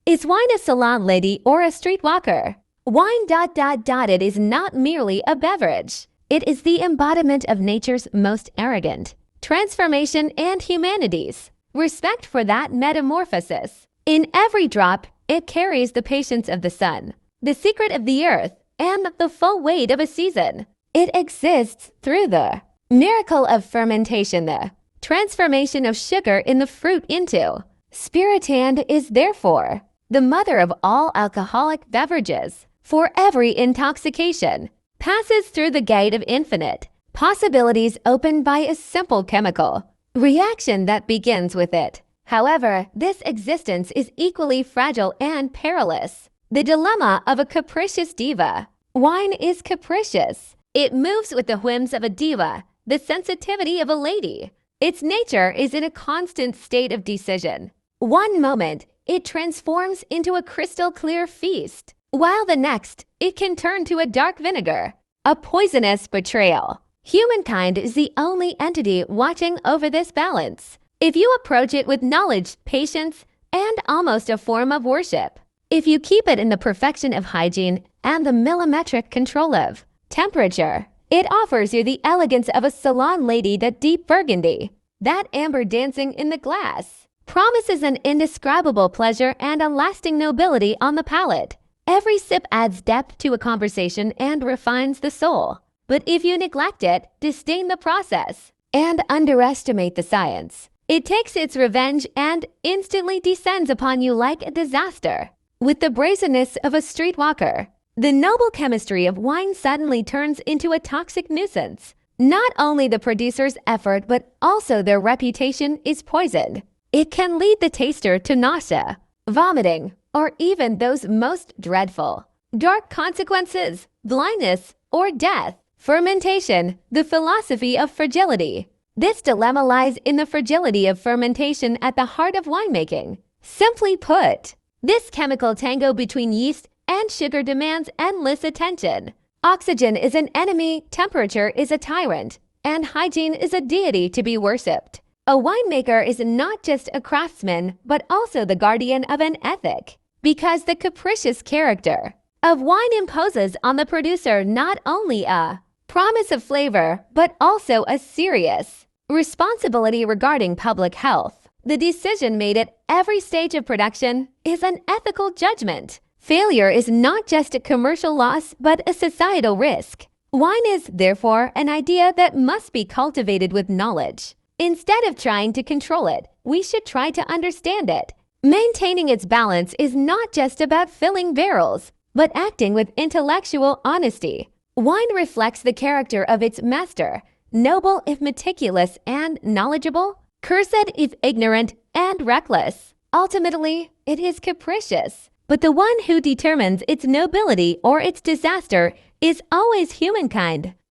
Is wine a salon lady or a streetwalker? Wine it is not merely a beverage. It is the embodiment of nature's most arrogant transformation and humanity's respect for that metamorphosis. In every drop, it carries the patience of the sun, the secret of the earth, and the full weight of a season. It exists through the miracle of fermentation, the transformation of sugar in the fruit into spirit, and is therefore the mother of all alcoholic beverages. For every intoxication passes through the gate of infinite possibilities opened by a simple chemical reaction that begins with it. However, this existence is equally fragile and perilous. The dilemma of a capricious diva. Wine is capricious. It moves with the whims of a diva, the sensitivity of a lady. Its nature is in a constant state of decision. One moment, it transforms into a crystal clear feast, while the next, it can turn to a dark vinegar, a poisonous betrayal. Humankind is the only entity watching over this balance. If you approach it with knowledge, patience, and almost a form of worship, if you keep it in the perfection of hygiene and the millimetric control of temperature, it offers you the elegance of a salon lady. That deep burgundy, that amber dancing in the glass, promises an indescribable pleasure and a lasting nobility on the palate. Every sip adds depth to a conversation and refines the soul. But if you neglect it, disdain the process, and underestimate the science, it takes its revenge and instantly descends upon you like a disaster. With the brazenness of a streetwalker, the noble chemistry of wine suddenly turns into a toxic nuisance. Not only the producer's effort, but also their reputation is poisoned. It can lead the taster to nausea, vomiting, or even those most dreadful, dark consequences, blindness, or death. Fermentation, the philosophy of fragility. This dilemma lies in the fragility of fermentation at the heart of winemaking. Simply put, this chemical tango between yeast and sugar demands endless attention. Oxygen is an enemy, temperature is a tyrant, and hygiene is a deity to be worshipped. A winemaker is not just a craftsman, but also the guardian of an ethic, because the capricious character of wine imposes on the producer not only a promise of flavor, but also a serious responsibility regarding public health. The decision made at every stage of production is an ethical judgment. Failure is not just a commercial loss, but a societal risk. Wine is, therefore, an idea that must be cultivated with knowledge. Instead of trying to control it, we should try to understand it. Maintaining its balance is not just about filling barrels, but acting with intellectual honesty. Wine reflects the character of its master, noble if meticulous and knowledgeable, cursed if ignorant and reckless. Ultimately, it is capricious, but the one who determines its nobility or its disaster is always humankind.